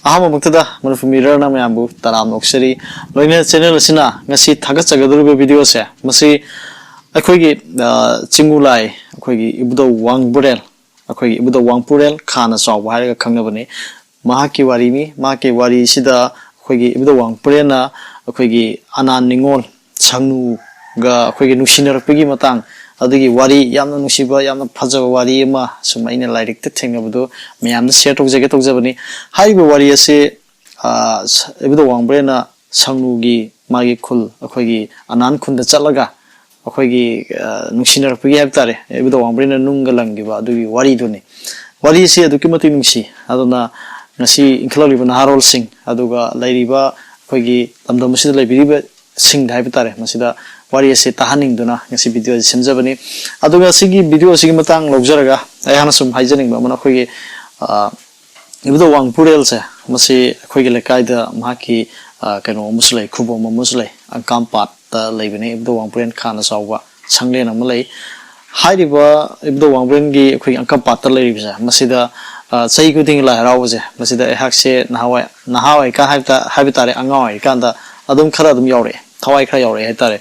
ꯑꯍꯥꯟꯕꯃꯛꯇꯗ ꯃꯅꯤꯄꯨꯔ ꯃꯤꯔꯔꯅ ꯃꯌꯥꯝꯕꯨ ꯇꯔꯥꯝꯅ ꯑꯣꯛꯆꯔꯤ ꯂꯣꯏꯅ ꯆꯦꯅꯦꯜ ꯑꯁꯤꯅ ꯉꯁꯤ ꯊꯥꯒꯠꯆꯒꯗꯧꯔꯤꯕ ꯚꯤꯗꯤꯑꯣꯁꯦ ꯃꯁꯤ ꯑꯩꯈꯣꯏꯒꯤ ꯆꯤꯡꯎ ꯂꯥꯏ ꯑꯩꯈꯣꯏꯒꯤ ꯏꯕꯨꯙꯧ ꯋꯥꯡꯕꯨꯔꯦꯜ ꯑꯩꯈꯣꯏꯒꯤ ꯏꯕꯨꯙꯧ ꯋꯥꯡꯄꯨꯔꯦꯜ ꯈꯥꯅ ꯆꯥꯎꯕ ꯍꯥꯏꯔꯒ ꯈꯪꯅꯕꯅꯤ ꯃꯍꯥꯛꯀꯤ ꯋꯥꯔꯤꯅꯤ ꯃꯍꯥꯛꯀꯤ ꯋꯥꯔꯤꯁꯤꯗ ꯑꯩꯈꯣꯏꯒꯤ ꯏꯕꯨꯙꯧ ꯋꯥꯡꯄꯨꯔꯦꯜꯅ ꯑꯩꯈꯣꯏꯒꯤ ꯑꯅꯥꯟ ꯅꯤꯡꯉꯣꯜ ꯁꯪꯅꯨꯒ ꯑꯩꯈꯣꯏꯒꯤ ꯅꯨꯡꯁꯤꯅꯔꯛꯄꯒꯤ ꯃꯇꯥꯡ ꯑꯗꯨꯒꯤ ꯋꯥꯔꯤ ꯌꯥꯝꯅ ꯅꯨꯡꯁꯤꯕ ꯌꯥꯝꯅ ꯐꯖꯕ ꯋꯥꯔꯤ ꯑꯃ ꯁꯨꯝ ꯑꯩꯅ ꯂꯥꯏꯔꯤꯛꯇ ꯊꯦꯡꯅꯕꯗꯨ ꯃꯌꯥꯝꯗ ꯁꯦꯌꯔ ꯇꯧꯖꯕꯅꯤ ꯍꯥꯏꯔꯤꯕ ꯋꯥꯔꯤ ꯑꯁꯤ ꯏꯕꯨꯙꯧ ꯋꯥꯡꯕꯨꯔꯦꯜꯅ ꯁꯪꯅꯨꯒꯤ ꯃꯥꯒꯤ ꯈꯨꯜ ꯑꯩꯈꯣꯏꯒꯤ ꯑꯅꯥꯟ ꯈꯨꯟꯗ ꯆꯠꯂꯒ ꯑꯩꯈꯣꯏꯒꯤ ꯅꯨꯡꯁꯤꯅꯔꯛꯄꯒꯤ ꯍꯥꯏꯕ ꯇꯥꯔꯦ ꯏꯕꯨꯙꯧ ꯋꯥꯡꯕꯨꯔꯦꯜꯅ ꯅꯨꯡꯒ ꯂꯪꯈꯤꯕ ꯑꯗꯨꯒꯤ ꯋꯥꯔꯤꯗꯨꯅꯤ ꯋꯥꯔꯤꯁꯤ ꯑꯗꯨꯛꯀꯤ ꯃꯇꯤꯛ ꯅꯨꯡꯁꯤ ꯑꯗꯨꯅ ꯉꯁꯤ ꯏꯟꯈꯠꯂꯛꯂꯤꯕ ꯅꯍꯥꯔꯣꯜꯁꯤꯡ ꯑꯗꯨꯒ ꯂꯩꯔꯤꯕ ꯑꯩꯈꯣꯏꯒꯤ ꯂꯝꯗꯝ ꯑꯁꯤꯗ ꯂꯩꯕꯤꯔꯤꯕ ꯁꯤꯡꯗ ꯍꯥꯏꯕ ꯇꯥꯔꯦ ꯃꯁꯤꯗ ꯋꯥꯔꯤ ꯑꯁꯤ ꯇꯥꯍꯟꯅꯤꯡꯗꯨꯅ ꯉꯁꯤ ꯚꯤꯗꯤꯑꯣ ꯑꯁꯤ ꯁꯦꯝꯖꯕꯅꯤ ꯑꯗꯨꯒ ꯁꯤꯒꯤ ꯚꯤꯗꯤꯑꯣ ꯑꯁꯤꯒꯤ ꯃꯇꯥꯡ ꯂꯧꯖꯔꯒ ꯑꯩꯍꯥꯛꯅ ꯁꯨꯝ ꯍꯥꯏꯖꯅꯤꯡꯕ ꯑꯃꯅ ꯑꯩꯈꯣꯏꯒꯤ ꯏꯕꯨꯙꯧ ꯋꯥꯡꯄꯨꯔꯦꯜꯁꯦ ꯃꯁꯤ ꯑꯩꯈꯣꯏꯒꯤ ꯂꯩꯀꯥꯏꯗ ꯃꯍꯥꯛꯀꯤ ꯀꯩꯅꯣ ꯑꯃꯁꯨ ꯂꯩ ꯈꯨꯕꯝ ꯑꯃꯁꯨ ꯂꯩ ꯑꯪꯀꯥꯝꯄꯥꯠꯇ ꯂꯩꯕꯅꯤ ꯏꯕꯨꯙꯧ ꯋꯥꯡꯄꯨꯔꯦꯜ ꯈꯥꯅ ꯆꯥꯎꯕ ꯁꯪꯂꯦꯟ ꯑꯃ ꯂꯩ ꯍꯥꯏꯔꯤꯕ ꯏꯕꯨꯙꯧ ꯋꯥꯡꯄꯨꯔꯦꯜꯒꯤ ꯑꯩꯈꯣꯏꯒꯤ ꯑꯪꯀꯥꯝꯄꯥꯠꯇ ꯂꯩꯔꯤꯕꯁꯦ ꯃꯁꯤꯗ ꯆꯍꯤ ꯈꯨꯗꯤꯡꯒꯤ ꯂꯥꯏ ꯍꯔꯥꯎꯕꯁꯦ ꯃꯁꯤꯗ ꯑꯩꯍꯥꯛꯁꯦ ꯅꯍꯥ ꯑꯣꯏꯔꯤꯀꯥꯟ ꯍꯥꯏꯕ ꯇꯥꯔꯦ ꯑꯉꯥꯡ ꯑꯣꯏꯔꯤꯀꯥꯟꯗ ꯑꯗꯨꯝ ꯈꯔ ꯑꯗꯨꯝ ꯌꯥꯎꯔꯛꯑꯦ ꯊꯋꯥꯏ ꯈꯔ ꯌꯥꯎꯔꯛꯑꯦ ꯍꯥꯏꯇꯥꯔꯦ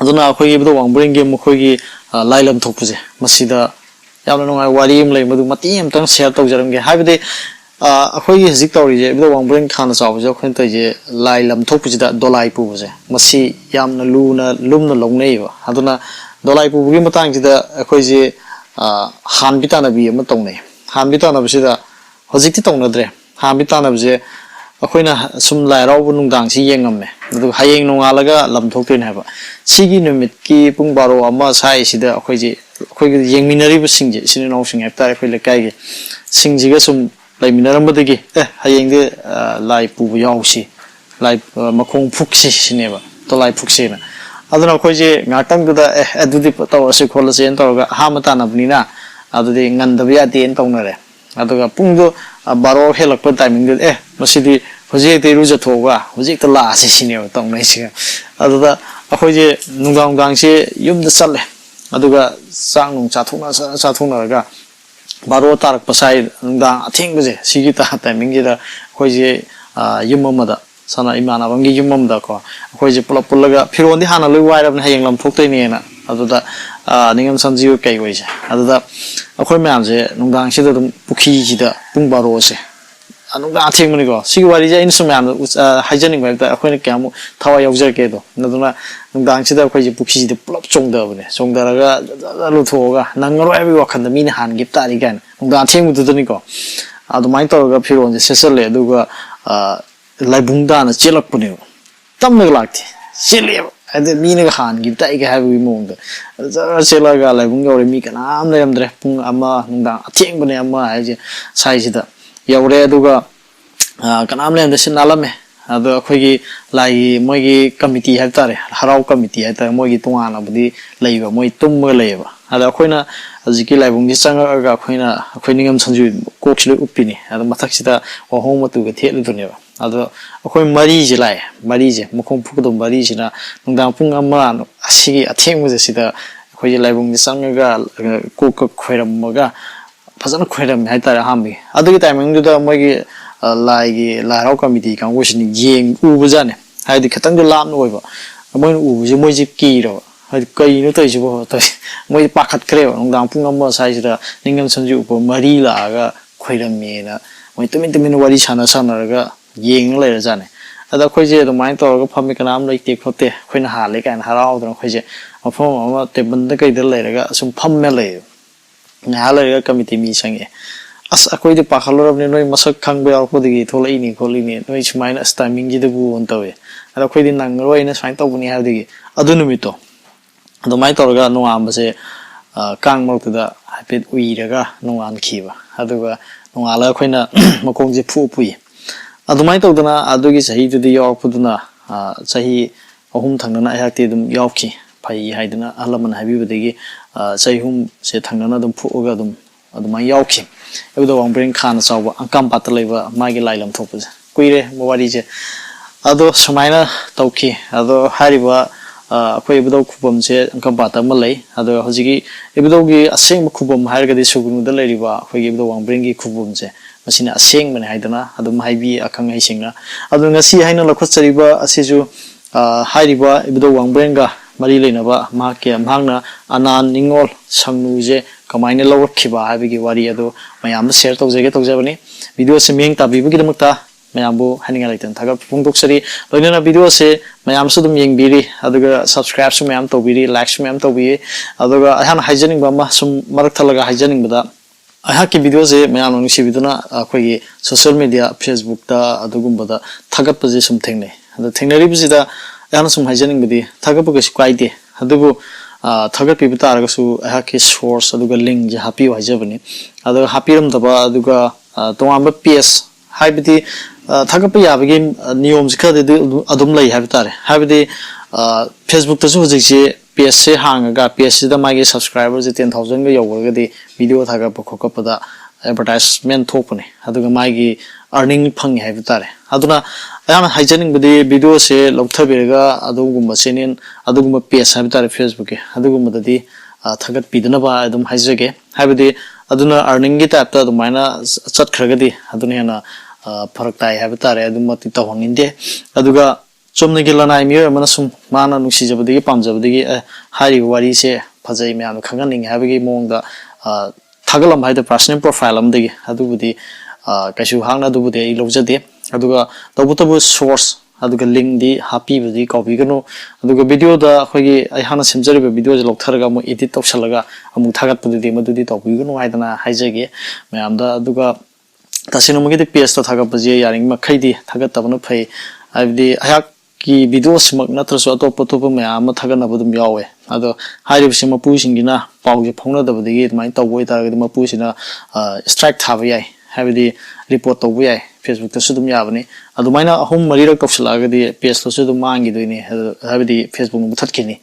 ꯑꯗꯨꯅ ꯑꯩꯈꯣꯏꯒꯤ ꯏꯕꯨꯙꯧ ꯋꯥꯡꯕꯨꯔꯦꯜꯒꯤ ꯃꯈꯣꯏꯒꯤ ꯂꯥꯏ ꯂꯝ ꯊꯣꯛꯄꯁꯦ ꯃꯁꯤꯗ ꯌꯥꯝꯅ ꯅꯨꯡꯉꯥꯏꯕ ꯋꯥꯔꯤ ꯑꯃ ꯂꯩ ꯃꯗꯨ ꯃꯇꯦꯛ ꯑꯃꯇꯪ ꯁꯦꯌꯔ ꯇꯧꯖꯔꯝꯒꯦ ꯍꯥꯏꯕꯗꯤ ꯑꯩꯈꯣꯏꯒꯤ ꯍꯧꯖꯤꯛ ꯇꯧꯔꯤꯁꯦ ꯏꯕꯨꯙꯧ ꯋꯥꯡꯕꯨꯔꯦꯜ ꯈꯥꯅ ꯆꯥꯎꯕꯁꯦ ꯑꯩꯈꯣꯏꯅ ꯇꯧꯔꯤꯁꯦ ꯂꯥꯏ ꯂꯝ ꯊꯣꯛꯄꯁꯤꯗ ꯗꯣꯂꯥꯏ ꯄꯨꯕꯁꯦ ꯃꯁꯤ ꯌꯥꯝꯅ ꯂꯨꯝꯅ ꯂꯧꯅꯩꯌꯦꯕ ꯑꯗꯨꯅ ꯗꯣꯂꯥꯏ ꯄꯨꯕꯒꯤ ꯃꯇꯥꯡꯁꯤꯗ ꯑꯩꯈꯣꯏꯁꯦ ꯍꯥꯟꯕꯤ ꯇꯥꯟꯅꯕꯤ ꯑꯃ ꯇꯧꯅꯩ ꯍꯥꯟꯕꯤ ꯇꯥꯟꯅꯕꯁꯤꯗ ꯍꯧꯖꯤꯛꯇꯤ ꯇꯧꯅꯗ꯭ꯔꯦ ꯍꯥꯟꯕꯤ ꯇꯥꯟꯅꯕꯁꯦ ꯑꯩꯈꯣꯏꯅ ꯁꯨꯝ ꯂꯥꯏ ꯍꯔꯥꯎꯕ ꯅꯨꯡꯗꯥꯡꯁꯤ ꯌꯦꯡꯉꯝꯃꯦ ꯑꯗꯨꯒ ꯍꯌꯦꯡ ꯅꯣꯡꯉꯥꯜꯂꯒ ꯂꯝ ꯊꯣꯛꯇꯣꯏꯅꯦ ꯍꯥꯏꯕ ꯁꯤꯒꯤ ꯅꯨꯃꯤꯠꯀꯤ ꯄꯨꯡ 12 ꯁ꯭ꯋꯥꯏꯁꯤꯗ ꯑꯩꯈꯣꯏꯒꯤ ꯌꯦꯡꯃꯤꯟꯅꯔꯤꯕꯁꯤꯡꯁꯦ ꯏꯆꯤꯟ ꯏꯅꯥꯎꯁꯤꯡ ꯍꯥꯏꯕ ꯇꯥꯔꯦ ꯑꯩꯈꯣꯏ ꯂꯩꯀꯥꯏꯒꯤ ꯁꯤꯡꯁꯤꯒ ꯁꯨꯝ ꯂꯩꯃꯤꯟꯅꯔꯝꯕꯗꯒꯤ ꯍꯌꯦꯡꯗꯤ ꯂꯥꯏ ꯄꯨꯕ ꯌꯥꯎꯁꯤ ꯂꯥꯏ ꯃꯈꯣꯡ ꯐꯨꯛꯁꯤ ꯁꯤꯅꯦꯕ ꯗꯣꯂꯥꯏ ꯐꯨꯛꯁꯦꯅ ꯑꯗꯨꯅ ꯑꯩꯈꯣꯏꯁꯦ ꯉꯥꯏꯍꯥꯛꯇꯪꯗꯨꯗ ꯑꯗꯨꯗꯤ ꯇꯧꯔꯁꯤ ꯈꯣꯠꯂꯁꯦꯅ ꯇꯧꯔꯒ ꯑꯍꯥꯟꯕ ꯇꯥꯟꯅꯕꯅꯤꯅ ꯑꯗꯨꯗꯤ ꯉꯟꯗꯕ ꯌꯥꯗꯦꯅ ꯇꯧꯅꯔꯦ ꯑꯗꯨꯒ ꯄꯨꯡꯗꯣ 12 ꯍꯦꯜꯂꯛꯄ ꯇꯥꯏꯃꯤꯡꯗꯨꯗ ꯃꯁꯤꯗꯤ ꯍꯧꯖꯤꯛ ꯍꯦꯛꯇ ꯏꯔꯨꯖꯊꯣꯛꯑꯒ ꯍꯧꯖꯤꯛꯇ ꯂꯥꯛꯑꯁꯤ ꯁꯤꯅꯦꯕ ꯇꯧꯅꯩꯁꯤꯒ ꯑꯗꯨꯗ ꯑꯩꯈꯣꯏꯁꯦ ꯅꯨꯡꯗꯥꯡꯁꯦ ꯌꯨꯝꯗ ꯆꯠꯂꯦ ꯑꯗꯨꯒ ꯆꯥꯛ ꯅꯨꯡ ꯆꯥꯊꯣꯛꯅꯔꯒ 12 ꯇꯥꯔꯛꯄ ꯁꯥꯏ ꯅꯨꯡꯗꯥꯡ ꯑꯊꯦꯡꯕꯁꯦ ꯁꯤꯒꯤ ꯇꯥꯏꯃꯤꯡꯁꯤꯗ ꯑꯩꯈꯣꯏꯁꯦ ꯌꯨꯝ ꯑꯃꯗ ꯏꯃꯥꯟꯅꯕ ꯑꯃꯒꯤ ꯌꯨꯝ ꯑꯃꯗꯀꯣ ꯑꯩꯈꯣꯏꯁꯦ ꯄꯨꯂꯞ ꯄꯨꯜꯂꯒ ꯐꯤꯔꯣꯟꯗꯤ ꯍꯥꯟꯅ ꯂꯣꯏ ꯋꯥꯏꯔꯕꯅꯤ ꯍꯌꯦꯡ ꯂꯝ ꯊꯣꯛꯇꯣꯏꯅꯦꯅ ꯑꯗꯨꯗ ꯅꯤꯡꯉꯝ ꯁꯟꯖꯤꯕ ꯀꯩ ꯑꯣꯏꯁꯦ ꯑꯗꯨꯗ ꯑꯩꯈꯣꯏ ꯃꯌꯥꯝꯁꯦ ꯅꯨꯡꯗꯥꯡꯁꯤꯗ ꯑꯗꯨꯝ ꯄꯨꯈ꯭ꯔꯤꯁꯤꯗ ꯄꯨꯡ 12ꯁꯦ ꯅꯨꯡꯗꯥꯡ ꯑꯊꯦꯡꯕꯅꯤꯀꯣ ꯁꯤꯒꯤ ꯋꯥꯔꯤꯁꯦ ꯑꯩꯅ ꯁꯨꯝ ꯃꯌꯥꯝꯗ ꯍꯥꯏꯖꯅꯤꯡꯕ ꯍꯥꯏꯕ ꯇꯥꯔꯦ ꯑꯩꯈꯣꯏꯅ ꯀꯌꯥꯃꯨꯛ ꯊꯋꯥꯏ ꯌꯥꯎꯖꯔꯛꯀꯦꯗꯣ ꯑꯗꯨꯅ ꯅꯨꯡꯗꯥꯡꯁꯤꯗ ꯑꯩꯈꯣꯏꯁꯦ ꯄꯨꯈ꯭ꯔꯤꯁꯤꯗ ꯄꯨꯂꯞ ꯆꯣꯡꯊꯔꯒ ꯂꯨꯊꯣꯛꯑꯒ ꯅꯪꯉꯔꯣꯏ ꯍꯥꯏꯕꯒꯤ ꯋꯥꯈꯟꯗ ꯃꯤꯅ ꯍꯥꯟꯈꯤꯕ ꯇꯥꯔꯤ ꯀꯥꯏꯅ ꯅꯨꯡꯗꯥꯡ ꯑꯊꯦꯡꯕꯗꯨꯗꯅꯤꯀꯣ ꯑꯗꯨꯃꯥꯏꯅ ꯇꯧꯔꯒ ꯐꯤꯔꯣꯟꯁꯦ ꯁꯦꯠꯆꯜꯂꯦ ꯑꯗꯨꯒ ꯂꯥꯏꯕꯨꯡ ꯇꯥꯅ ꯆꯦꯜꯂꯛꯄꯅꯦꯕ ꯇꯞꯅꯒ ꯂꯥꯛꯇꯦ ꯆꯦꯜꯂꯦꯕ ꯍꯥꯏꯗꯤ ꯃꯤꯅꯒ ꯍꯥꯟꯈꯤꯕ ꯇꯥꯏꯒ ꯍꯥꯏꯕꯒꯤ ꯃꯑꯣꯡꯗ ꯖꯔ ꯆꯦꯜꯂꯒ ꯂꯥꯏꯕꯨꯡ ꯌꯧꯔꯦ ꯃꯤ ꯀꯅꯥꯝ ꯂꯩꯔꯝꯗ꯭ꯔꯦ ꯄꯨꯡ 1 ꯅꯨꯡꯗꯥꯡ ꯑꯊꯦꯡꯕꯅꯦ 1 ꯍꯥꯏꯁꯦ ꯁꯥꯏꯁꯤꯗ ꯌꯧꯔꯦ ꯑꯗꯨꯒ ꯀꯅꯥꯝ ꯂꯩꯔꯝꯗ꯭ꯔꯦ ꯁꯤ ꯅꯥꯜꯂꯝꯃꯦ ꯑꯗꯣ ꯑꯩꯈꯣꯏꯒꯤ ꯂꯥꯏꯒꯤ ꯃꯣꯏꯒꯤ ꯀꯃꯤꯇꯤ ꯍꯥꯏꯕ ꯇꯥꯔꯦ ꯍꯔꯥꯎ ꯀꯃꯤꯇꯤ ꯍꯥꯏꯕ ꯇꯥꯔꯦ ꯃꯣꯏꯒꯤ ꯇꯣꯉꯥꯟꯅꯕꯨꯗꯤ ꯂꯩꯕ ꯃꯣꯏ ꯇꯨꯝꯃꯒ ꯂꯩꯌꯦꯕ ꯑꯗꯣ ꯑꯩꯈꯣꯏꯅ ꯍꯧꯖꯤꯛꯀꯤ ꯂꯥꯏꯕꯨꯡꯁꯤ ꯆꯪꯉꯛꯑꯒ ꯑꯩꯈꯣꯏ ꯅꯤꯡꯉꯝ ꯁꯟꯖꯨ ꯀꯣꯛꯁꯤ ꯂꯣꯏ ꯎꯞꯄꯤꯅꯤ ꯑꯗꯣ ꯃꯊꯛꯁꯤꯗ ꯋꯥꯍꯣꯡ ꯃꯇꯨꯒ ꯊꯦꯠꯂꯨꯗꯨꯅꯦꯕ ꯑꯗꯣ ꯑꯩꯈꯣꯏ ꯃꯔꯤꯁꯦ ꯂꯥꯛꯑꯦ ꯃꯔꯤꯁꯦ ꯃꯈꯣꯡ ꯐꯨꯛꯀꯗꯕ ꯃꯔꯤꯁꯤꯅ ꯅꯨꯡꯗꯥꯡ ꯄꯨꯡ 1 ꯑꯁꯤꯒꯤ ꯑꯊꯦꯡꯕꯁꯦ ꯁꯤꯗ ꯑꯩꯈꯣꯏꯁꯦ ꯂꯥꯏꯕꯨꯡꯁꯦ ꯆꯪꯉꯒ ꯀꯣꯛꯀ ꯈꯣꯏꯔꯝꯃꯒ ꯐꯖꯅ ꯈꯣꯏꯔꯝꯃꯦ ꯍꯥꯏꯇꯥꯔꯦ ꯑꯍꯥꯟꯕꯒꯤ ꯑꯗꯨꯒꯤ ꯇꯥꯏꯃꯤꯡꯗꯨꯗ ꯃꯣꯏꯒꯤ ꯂꯥꯏ ꯍꯔꯥꯎ ꯀꯃꯤꯇꯤ ꯀꯥꯡꯕꯨꯁꯤꯅ ꯎꯕꯖꯥꯠꯅꯦ ꯍꯥꯏꯗꯤ ꯈꯤꯇꯪꯗꯤ ꯂꯥꯞꯅ ꯑꯣꯏꯕ ꯃꯣꯏꯅ ꯎꯕꯁꯦ ꯃꯣꯏꯁꯦ ꯀꯤꯔꯕ ꯍꯥꯏꯗꯤ ꯀꯩꯅꯣ ꯇꯧꯔꯤꯁꯤꯕꯣ ꯃꯣꯏ ꯄꯥꯈꯠꯈ꯭ꯔꯦꯕ ꯅꯨꯡꯗꯥꯡ ꯄꯨꯡ 1 ꯁ꯭ꯋꯥꯏꯁꯤꯗ ꯅꯤꯡꯉꯝ ꯁꯟꯖꯨ ꯎꯞꯄ 4 ꯂꯥꯛꯑꯒ ꯈꯣꯏꯔꯝꯃꯦꯅ ꯃꯣꯏ ꯇꯨꯃꯤꯟ ꯋꯥꯔꯤ ꯁꯥꯟꯅꯔꯒ ꯌꯦꯡꯉ ꯂꯩꯔꯖꯥꯠꯅꯦ ꯑꯗ ꯑꯩꯈꯣꯏꯁꯦ ꯑꯗꯨꯃꯥꯏꯅ ꯇꯧꯔꯒ ꯐꯝꯃꯤ ꯀꯅꯥꯝ ꯂꯩꯇꯦ ꯈꯣꯠꯇꯦ ꯑꯩꯈꯣꯏꯅ ꯍꯥꯜꯂꯦ ꯀꯥꯏꯅ ꯍꯔꯥꯎꯗꯅ ꯑꯩꯈꯣꯏꯁꯦ ꯃꯐꯝ ꯑꯃ ꯇꯦꯕꯜꯗ ꯀꯩꯗ ꯂꯩꯔꯒ ꯁꯨꯝ ꯐꯝꯃ ꯂꯩꯌꯦꯕ ꯉꯥꯏꯍꯥꯛ ꯂꯩꯔꯒ ꯀꯃꯤꯇꯤ ꯃꯤ ꯆꯪꯉꯛꯑꯦ ꯑꯩꯈꯣꯏꯗꯤ ꯄꯥꯈꯠꯂꯨꯔꯕꯅꯤ ꯅꯣꯏ ꯃꯁꯛ ꯈꯪꯕ ꯌꯥꯎꯔꯛꯄꯗꯒꯤ ꯊꯣꯛꯂꯛꯏꯅꯤ ꯈꯣꯠꯂꯤꯅꯤ ꯅꯣꯏ ꯁꯨꯃꯥꯏꯅ ꯇꯥꯏꯃꯤꯡꯁꯤꯗꯕꯨ ꯇꯧꯋꯦ ꯑꯗꯣ ꯑꯩꯈꯣꯏꯗꯤ ꯅꯪꯉꯔꯣꯏꯅ ꯁꯨꯃꯥꯏꯅ ꯇꯧꯕꯅꯤ ꯍꯥꯏꯕꯗꯒꯤ ꯑꯗꯨ ꯅꯨꯃꯤꯠꯇꯣ ꯑꯗꯨꯃꯥꯏꯅ ꯇꯧꯔꯒ ꯅꯣꯡꯉꯥꯟꯕꯁꯦ ꯀꯥꯡ ꯃꯔꯛꯇꯨꯗ ꯍꯥꯏꯐꯦꯠ ꯎꯏꯔꯒ ꯅꯣꯡꯉꯥꯟꯈꯤꯕ ꯑꯗꯨꯒ ꯅꯣꯡꯉꯥꯜꯂꯒ ꯑꯩꯈꯣꯏꯅ ꯃꯈꯣꯡꯁꯦ ꯄꯨꯏ ꯑꯗꯨꯃꯥꯏꯅ ꯇꯧꯗꯅ ꯑꯗꯨꯒꯤ ꯆꯍꯤꯗꯨꯗꯤ ꯌꯥꯎꯔꯛꯄꯗꯨꯅ ꯆꯍꯤ 3 ꯊꯪꯅꯅ ꯑꯩꯍꯥꯛꯇꯤ ꯑꯗꯨꯝ ꯌꯥꯎꯈꯤ ꯐꯩ ꯍꯥꯏꯗꯅ ꯑꯍꯜ ꯂꯃꯟ ꯍꯥꯏꯕꯤꯕꯗꯒꯤ ꯆꯍꯤ 3ꯁꯦ ꯊꯪꯅꯅ ꯑꯗꯨꯝ ꯐꯨꯛꯑꯒ ꯑꯗꯨꯃꯥꯏꯅ ꯌꯥꯎꯈꯤ ꯏꯕꯨꯙꯧ ꯋꯥꯡꯕꯨꯔꯦꯜ ꯈꯥꯅ ꯆꯥꯎꯕ ꯑꯪꯀꯥꯝꯄꯥꯠꯇ ꯂꯩꯕ ꯃꯥꯒꯤ ꯂꯥꯏ ꯂꯝ ꯊꯣꯛꯄꯁꯦ ꯀꯨꯏꯔꯦ ꯋꯥꯔꯤꯁꯦ ꯑꯗꯣ ꯁꯨꯃꯥꯏꯅ ꯇꯧꯈꯤ ꯑꯗꯣ ꯍꯥꯏꯔꯤꯕ ꯑꯩꯈꯣꯏ ꯏꯕꯨꯙꯧ ꯈꯨꯕꯝꯁꯦ ꯑꯪꯀꯥꯝꯄꯥꯠꯇ ꯑꯃ ꯂꯩ ꯑꯗꯣ ꯍꯧꯖꯤꯛꯀꯤ ꯏꯕꯨꯙꯧꯒꯤ ꯑꯁꯦꯡꯕ ꯈꯨꯕꯝ ꯍꯥꯏꯔꯒꯗꯤ ꯁꯨꯒꯨꯅꯨꯗ ꯂꯩꯔꯤꯕ ꯑꯩꯈꯣꯏꯒꯤ ꯏꯕꯨꯙꯧ ꯋꯥꯡꯕꯨꯔꯦꯜꯒꯤ ꯈꯨꯕꯝꯁꯦ masina aseng bane haidana adum haibi akhang hai singna adu ngasi haina lokhotchariba asiju hairiba ibdo wangbrenga mari leinaba mahake mahangna anan ningol sangnuje kamaina lawakhiba habigi wari adu mayam share tawjabani video se meng tabibu gidamakta mayambu haninga laitan thaga pungdoksari loinana video se mayam sudum yengbiri aduga subscribe su mayam tawbiri like su mayam tawbi aduga ahan hygienic bama sum marak thalaga hygienic bada aha ki video se mayam nung si biduna akhoi social media facebook ta adugum bada thagat paje sum thengne adu thengnari bisida ahan sum hygienic bidi thagat pa kaisi kwaide adugu thagat pi bita aragasu aha ki source aduga link je happy wajabani aduga happy ram daba aduga tongamba ps haibidi thagapa yabagi niyom sikha de adum lai habitare habidi facebook ta su jikse page se hangaga page da magi subscribers 10000 ga yawga de video thagapa khokapa da advertisement thopune aduga magi earning phang habitare aduna ayam hygienic bidi video se lokthabirga adugumba channel adugumba page habitare facebook ke adugumba dadi thagat pidana ba adum haijage habidi aduna earning gi type ta adumaina chat khragadi aduna hena farak tai habitare adumati tawanginde aduga chomne gilana miyo mana sum mana nusi jabadi pamjabadi hari wari se phajai me am khanganing habigi mongda thagalam haida personal profile amdagi adubudi kaishu hangna adubudi I lojade aduga tabutabu source aduga link di happy budi copy gano aduga video da khogi ai hana simjariba video je loktharaga mo edit tawsalaga amu thagat pudi madudi topi gano haidana haijage me amda aduga tasino magi page ta thaga paje yaring makhaidi thagat tabno phai abdi ayak ki video smak natraso atop atop me am thaga na budum yawe ado hairib sima pu singina pawje phongna dabadi mai tawoi taragadi ma pu sina strike thaba yai habidi report tawbu yai facebook ta sudum yabani adu maina ahum marirak tawsalagadi page to sudum mangi doini habidi facebook mu thatkini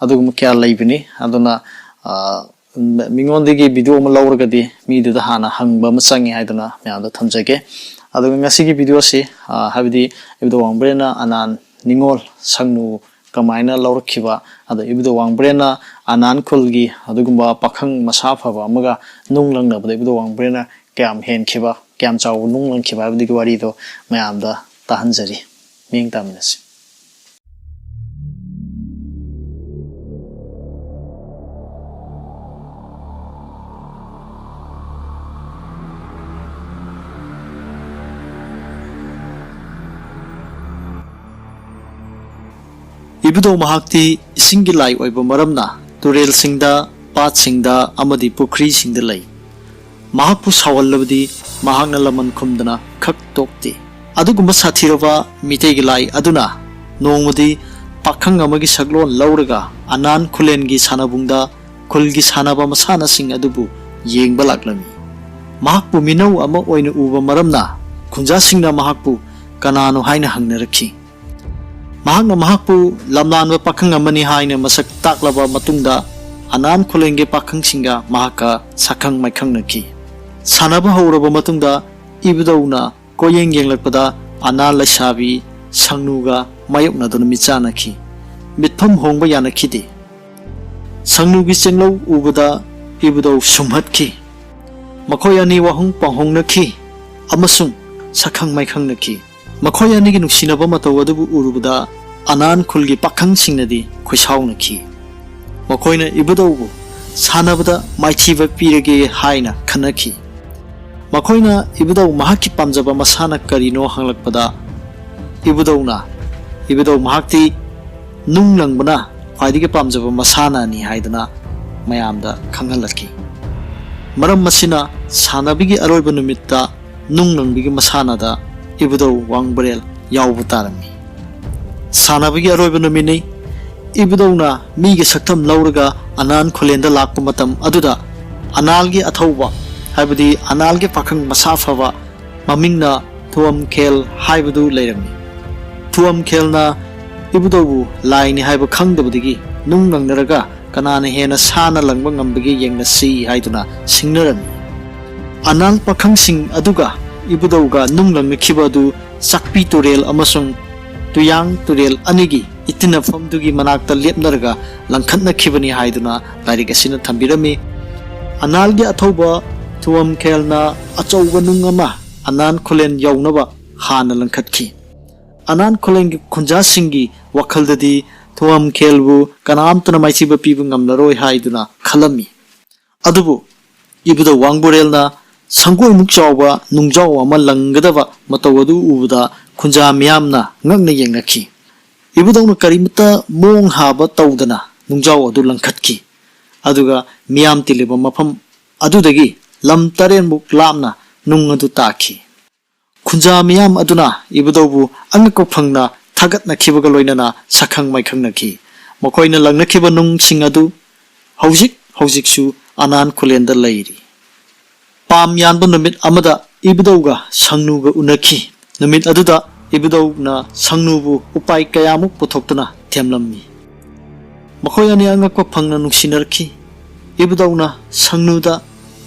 adu mu kya laibini aduna mingon degi video ma lawragadi mi du da hana hangba ma sangi haidana me da thamjage adu ngasi gi video se habidi ibdo wangbrena anan ningol sangnu kamaina lawrakhiba adu ibdo wangbrena anan khulgi adugumba pakhang masafa ba amaga nunglangna bada ibdo wangbrena kyam hen khiba kyam chaw nunglang khiba abdi wari do me amda tahanjari ming taminasi Ibdo mahakti isingi lai oiba maramna turel singda pat singda amadi pukri singda lai mahakpu sawallabdi mahakna laman khumdana khak tokti adugumba sathiraba mitegi lai aduna nongmadi pakhang amagi saglon lauraga anan khulengi sanabungda khulgi sanaba masana sing adubu yengba laklami mahakpu minau ama oina uba maramna khunja singna mahakpu kanano haina hangnarakhi mahakna mahakpu lamlanba pakhang amani haina masak taklaba matungda anan khulenge pakhang singa mahaka sakhang maikhang nakhi sanaba hauraba matungda ibdawna koyeng yenglakpada ana laisabi sangnuga mayokna dun michanakhi mitpham hongba yanakhidi sangnugi chenglo ubada ibdaw sumhatkhi makhoi ani wahung panghongnakhi amasung sakhang maikhang nakhi makhoi ani gi nuksinaba mataw adubu urubada anan khulgi pakhang singnadi khoisawnakhi makoina ibudawbu sanabada maithiba pirage haina khanakhi makoina ibudaw mahaki pamjaba masana karino hanglakpada ibudaw mahakti nunglangbana khwaidige pamjaba masana ni haidana mayamda khanghalakhi maram masina sanabigi aroiba numitta nunglangbigi masana da ibudaw wangbrel yawbu tarami sanabigi aroiba numini ibudawna mige saktam lauraga anan khulenda lakpa matam aduda analgi athauba haibadi analgi pakhang masafaba mamingna thuam khel haibudu leirami thuam khelna ibudawu laini haiba khangdabadigi nungngangnaraga kanana hena sana langba ngambagi yengna si haiduna singnarami anal pakhang sing aduga ibudawga nunglangna khibadu sakpi turel amasung tuyang turel anigi itina famdugi manakta lepnarga langkhatna khibani haiduna larik asina thambirami analgi athauba thuam khelna achauba nung ama anan kholen yaunaba hana langkhatki anan kholen gi khunja singi wakhaldadi thuam khelbu kanamtuna maisiba pibu ngamlaroi haiduna khalami adubu ibuda wangborelna sangoi mukchawba nungjaw ama langgadaba matawadu ubuda khunja miyamna ngakna yengnakhi ibudawna karimta mong haba tawdana nungjaw adu langkhatki aduga miyam tiliba mafam adudagi lam taren muk lamna nung adu takhi khunja miyam aduna ibudawbu angko phangna thagatna khibaga loinana sakhang maikhangna makoina langna khiba nung sing adu hojik su anan khulenda leiri pam yanbu numit amada ibudawga sangnuga unakhi numit aduda ibudawna sangnubu upai kayamuk puthoktuna themlammi makhoi ani angakwa phangna nungsinarkhi ibudawna sangnuda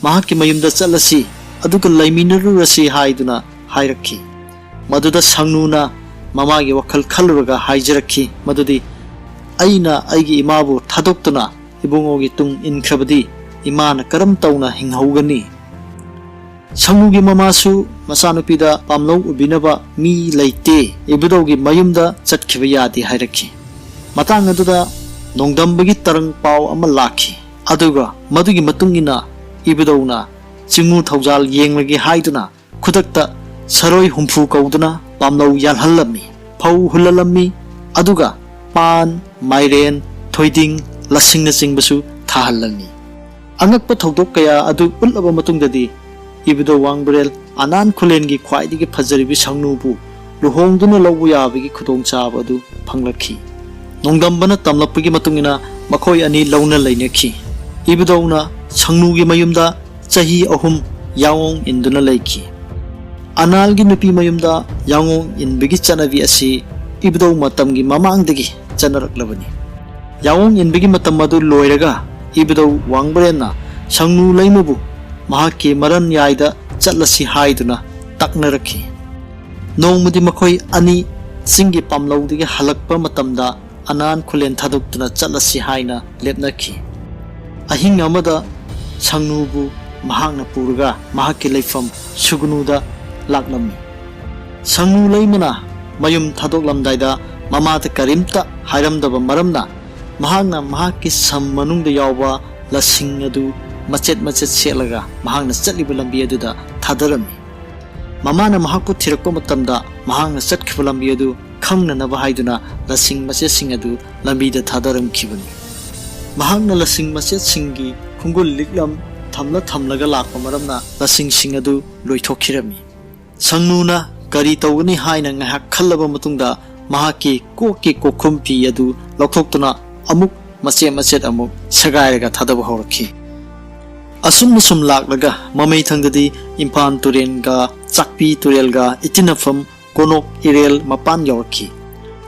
mahakki mayumda chalasi aduga laiminarurasi haiduna hairakhi maduda sangnuna mamagi wakhal khaluraga haijarakhi madudi aina aigi imabu thadoktuna ibungogi tung inkrabadi imana karam tawna hinghaugani sangnugi mamasu masanupida pamlau ubinaba mi leite ibudawgi mayumda chatkhiba yadi hairakhi matang aduda nongdambagi tarang paw ama lakhi aduga madugi matungina ibudawna chingu thaujal yenglagi haiduna khudakta saroi humfu kauduna pamlau yalhallammi phau hulallammi aduga pan mairen thoiding lasingna chingbasu thahallammi angakpa thodok kaya adu ulaba matungdadi ibudo wangbrel anan khulengi khwaidigi phajaribi sangnubu luhongduna lawbu yabigi khudong chab adu phanglakhi nongdambana tamlapigi matungina makhoi ani launa lainakhi ibudawna sangnugi mayumda chahi ahum yawong induna laiki analgi nupi mayumda yawong inbigi chanabi asi ibdaw matamgi mamangdagi chanaraklabani yawong inbigi matam adu loiraga ibdaw wangbrena sangnu laimabu mahakki maran yaida chatlasi haiduna taknarakhi nongmudi makhoi ani singi pamlawdigi halakpa matamda anan khulen thadoktuna chatlasi haina lepnakhi ahing amada sangnubu mahakna purga mahakki leifam sugunuda laklammi sangnu leimana mayum thadoklamdaida mamata karimta hairamdaba maramna mahakna mahakki sam manungda yawba lasing adu machet selaga mahakna chatliba lambi aduda thadarami mamana mahakpu thirakpa matamda mahakna chatkhiba lambi adu khangnanaba haiduna lasing machet sing adu lambida thadaramkhibani mahakna lasing machet singi khungul liklam thamlaga lakpa maramna lasing sing adu loithokirami sangnuna kari tawgani haina ngahak khallaba matungda mahaki kokki kokhumpi adu lokhoktuna amuk machet amuk sagairaga thadaba horakhi asum laklaga mamai thangdadi impan turenga chakpi turelga itinafam konok irel mapan yorkhi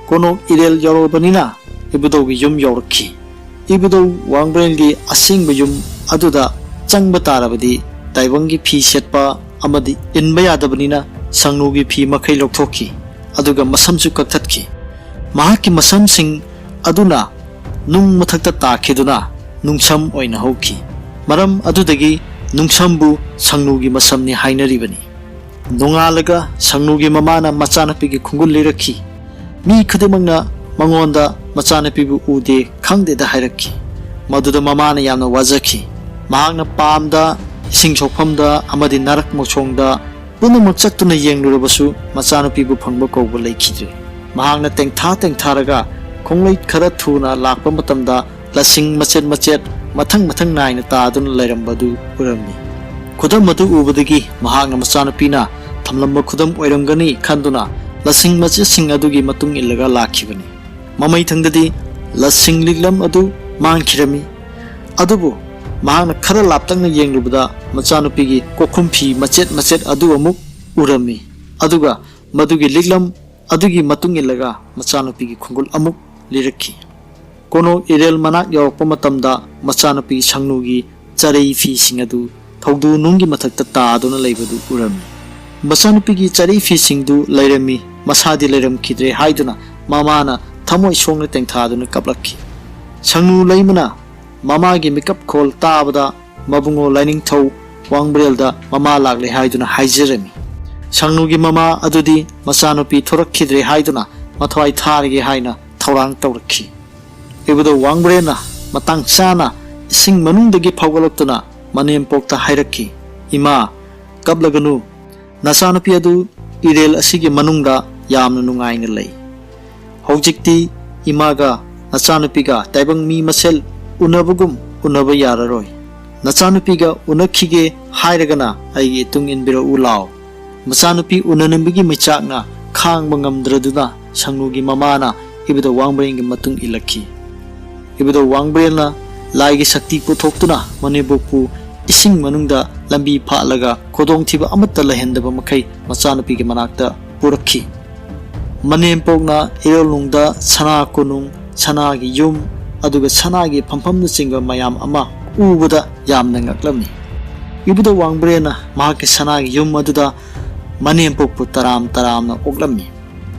konok irel yorobanina ibudogi yum yorkhi ibudo wangbrelgi asingba yum aduda changba tarabadi taiwangi phi setpa amadi inba yadabanina sangnugi phi makhai lokthokhi aduga masamsu kakthakhi mahaki masamsing aduna nung mathakta takhiduna nungsam oina hokhi maram adudagi nungsambu sangnugi masamni hainaribani nongalaga sangnugi mamana machanapigi khungul lirakhi mi khudimangna mangonda macanapibu ude khangdeda hairakhi maduda mamana yamna wajakhi mahakna pamda ising sokpamda amadi narak mochongda punamak chattuna yenglurabasu macanapibu phangba kowba laikhidre mahakna tengtharaga khonglai khara thuna lakpa matamda lasing machet mathang naina taaduna lairambadu uramni khudam madu ubadagi mahakna machanapina thamlamba khudam oirangani khanduna lasing machet sing adugi matung illaga lakhibani mamai thangdadi lasing liklam adu mangkhirami adubu mahakna khara laptangna yenglubada machanupigi kokhumpi machet adu amuk urami aduga madugi liklam adugi matung illaga machanupigi khungul amuk lirakhi kono irel manak yawpa matamda machanupigi sangnugi charei fi singadu thaudu nungi mathakta taaduna leibadu urami machanupigi charei fi singdu lairami masadi lairam khidre haiduna mamana thamoi songna tengthaduna kaplakhi sangnu leimana mamagi makeup khol tabada mabungo lining thau Wangbrelda mama lagle haiduna haijerami Sangnugi mama adudi machanupi thorakhidre haiduna mathwai tharige haina thorang tawrakhi ibudo Wangbrelna matang chana ising manungdagi phawgalaktuna manempokta hairakhi ima kablaganu nachanupi adu irel asigi manungda yamna nungaina lei hojikti imaga nachanupiga taibang mi masel unabugum unaba yararoi nachanupiga unakhige hairagana aigi tungin biro ulao machanupi unanambigi michakna khangba ngamdraduna sangnugi mamana ibudo Wangbrelngi matung ilakhi ibudo Wangbrelna laigi sakti puthokuna manebokpu ising manungda lambi phalaga kodong thiba amatta lahendaba makai machanupigi manakta purakhi manempokna erolungda sana konung sanagi yum aduga sanagi phampham singba mayam ama ubada yamna ngaklamni ibudo Wangbrelna mahaki sanagi yum aduda manempokpu taram taramna oklamni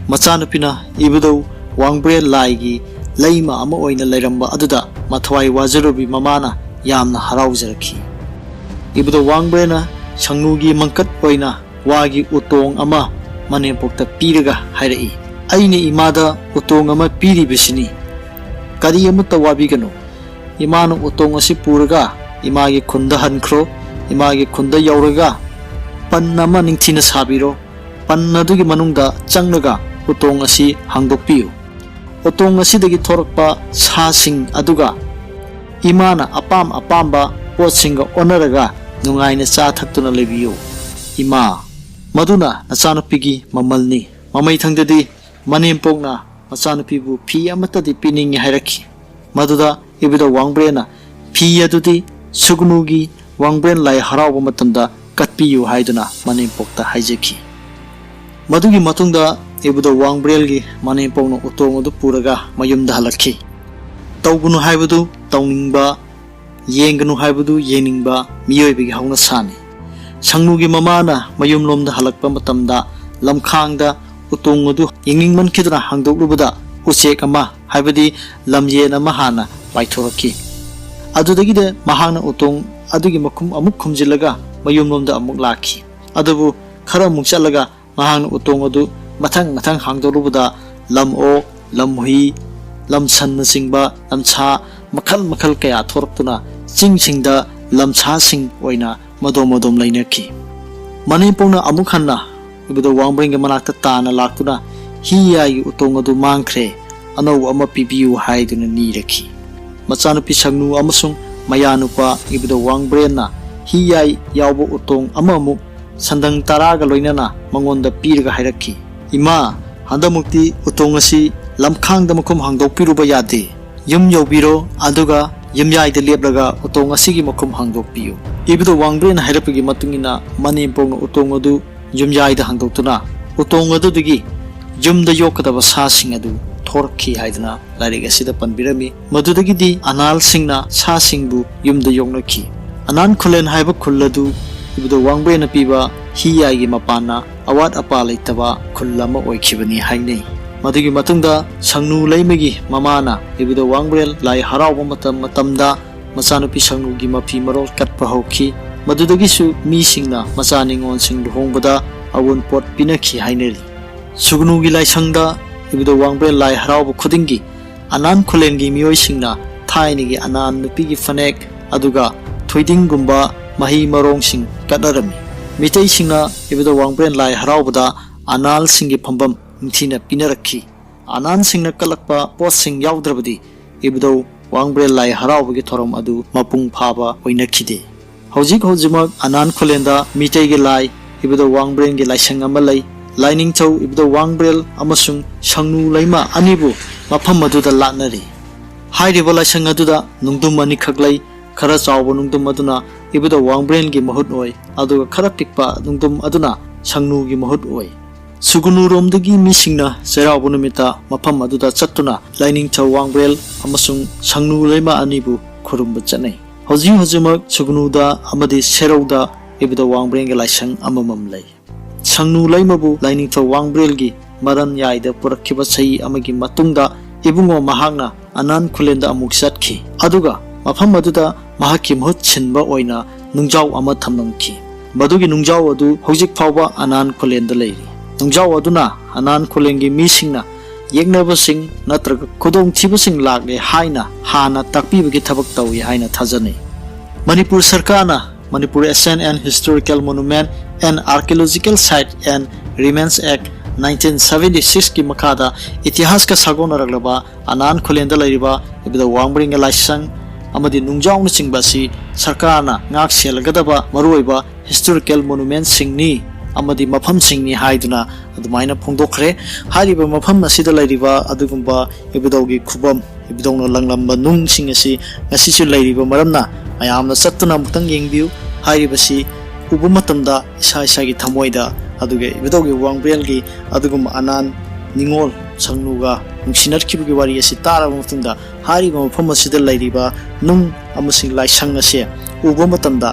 machanupina ibudo Wangbrel laigi laima ama oina lairamba aduda mathwai wajarubi mamana yamna haraujrakhi ibudo Wangbrelna sangnugi mangkat oina wagi utong ama manempokta piraga hairai aine imada utong ama piribisini kari amutta wabiganu imanu utong asi puraga imagi khunda hankhro imagi khunda yauraga pannama ningthina sabiro pannadugi manungda changnaga utong asi hangdokpiu utong asidagi thorakpa sasing aduga imana apamba potsinga onaraga nungaina cha thaktuna lebiyo ima maduna nachanupigi mamalni mamai thangdadi manempokna machanupibu phi amatadi piningi hairakhi maduda ibudo Wangbrelna phi adudi sugnugi Wangbrel lai harawa matamda katpiyu haiduna manempokta haijakhi madugi matungda ibudo Wangbrelgi manempokna utong adu puraga mayumda halakhi tawgunu haibadu tawningba yenganu haibadu yeningba miyoibigi hauna sani sangnugi mamana mayumlomda halakpa matamda lamkhangda utong adu yengingman khiduna hangdoklubada uchek ama haibadi lamyen ama hana paithoraki adudagide mahana utong adugi makum amuk khumjilaga mayumlomda amuk lakhi adubu khara amuk chalaga mahana utong adu mathang hangdoklubada lamo lamhui lamsan singba lamcha makhal kaya thoraktuna chingsingda lamcha sing oina madom lainaki manipongna amuk hanna ibudo Wangbrelngi manakta tana laktuna hiyai utong adu mangkhre anau ama pibiu haiduna nirakhi machanupi sangnu amasung mayanupa ibudo Wangbrelna hiyai yawbo utong amamuk sandang taraga loinana mangonda piraga hairakhi ima handamukti utong asi lamkhangda makum hangdokpiruba yade yum yobiro aduga yumyaida leplaga utong asigi makum hangdokpiyu ibudo Wangbrelna hairapagi matungina manempokna utong adu yumyaida hangdoktuna utong adudagi yumda yokadaba sasing adu thorakhi haiduna larik asida panbirami madudagidi anal singna sasingbu yumda yoknakhi anan khulen haiba khulladu ibudo Wangbrelna piba hiyagi mapana awat apa leitaba khullama oikhibani hainei madugi matungda sangnu laimagi mamana ibudo Wangbrel lai harawa matamda machanupi sangnugi mapi marol katpa hokhi madudagisu misingna machaningon sing luhongbada awon pot pinakhi haineri sugnugi laisangda ibudo Wangbrel lai harawa khudingi anan khulengi miyoi singna thainigi anan nupigi fanek aduga thoidinggumba mahi marong sing kadarami mitei singna ibudo Wangbrel lai harawbada anal singi phambam nthina pinarakhi anan singna kalakpa pot sing yawdrabadi ibudo Wangbrel lai harawbagi thorom adu mapung phaba oinakhide hojik anan khulenda mitei ge lai ibudo Wangbrel ge laisang ama lai laining chau ibudo Wangbrel amasung sangnu laima anibu mafam aduda latnari hairiba laisang aduda nungdum ani khaklai khara chawbo nungdum aduna ibudo Wangbrel gi mahut oi aduga khara pikpa nungdum aduna sangnu gi mahut oi sugunu romdagi misingna serawbo numita mafam aduda chattuna laining chau Wangbrel amasung sangnu laima anibu khurumba chanai hojimak sugnuda amadi serauda ibudo Wangbrel gi laisang amamam lai sangnu laimabu laining chau Wangbrel gi maran yaida purakhiba sei amagi matungda ibungo mahakna anan khulenda amuk satki aduga mafam aduda mahaki mahut chinba oina ꯅꯨꯡꯖꯥꯎ ꯑꯃ ꯊꯝꯂꯝꯈꯤ ꯃꯗꯨꯒꯤ ꯅꯨꯡꯖꯥꯎ ꯑꯗꯨ ꯍꯧꯖꯤꯛ ꯐꯥꯎꯕ ꯑꯅꯥꯟ ꯈꯨꯂꯦꯟꯗ ꯂꯩꯔꯤ ꯅꯨꯡꯖꯥꯎ ꯑꯗꯨꯅ ꯑꯅꯥꯟ ꯈꯨꯂꯦꯟꯒꯤ ꯃꯤꯁꯤꯡꯅ ꯌꯦꯛꯅꯕꯁꯤꯡ ꯅꯠꯇ꯭ꯔꯒ ꯈꯨꯗꯣꯡꯊꯤꯕꯁꯤꯡ ꯂꯥꯛꯂꯦ ꯍꯥꯏꯅ ꯍꯥꯟꯅ ꯇꯥꯛꯄꯤꯕꯒꯤ ꯊꯕꯛ ꯇꯧꯏ ꯍꯥꯏꯅ ꯊꯥꯖꯅꯩ ꯃꯅꯤꯄꯨꯔ ꯁꯔꯀꯥꯔꯅ Manipur ancient and historical monument and archaeological site and remains act 1976 की मखादा इतिहास का सागोनरगलबा अनान खुलेंदा लैरिबा इबदा वांगबरिंग लाइसंग अमदि नुंगजाउन चिंगबासी सरकारना ngak selgadaba maruiba historical monument singni amadi mafam singni haiduna adumaina phongdokhre hariba mafam asida lairiba adugumba ibidawgi khubam ibidawna langlamba nung sing asi ngasisu lairiba maramna mayamna sattuna mutang yengbiu haribasi ubu matamda isa isa gi thamoida aduge ibidawgi wangbelgi adugum anan ningol sangnuga nungsinar kibugi wari asi tara mutungda hariba mafam asida lairiba nung amasing laisang ase ubu matamda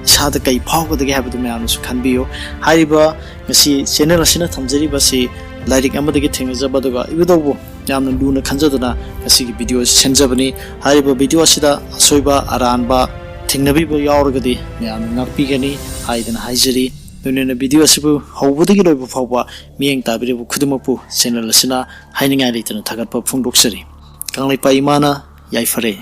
isada kai phawgadagi habadu mayamsu khanbiyo hariba ngasi channel asina thamjari basi lairik amadagi thengajaba duga ibidawbu yamna luna khanjaduna ngasi gi video senjabani hariba video asida asoiba aranba thengnabiba yauragadi mayamna ngakpigani haidana haijari nunena video asibu hawbudagi loibu phawba miyeng tabiribu khudumapu channel asina hainingai leitana thagatpa phungdoksari kanglaipa imana yaifare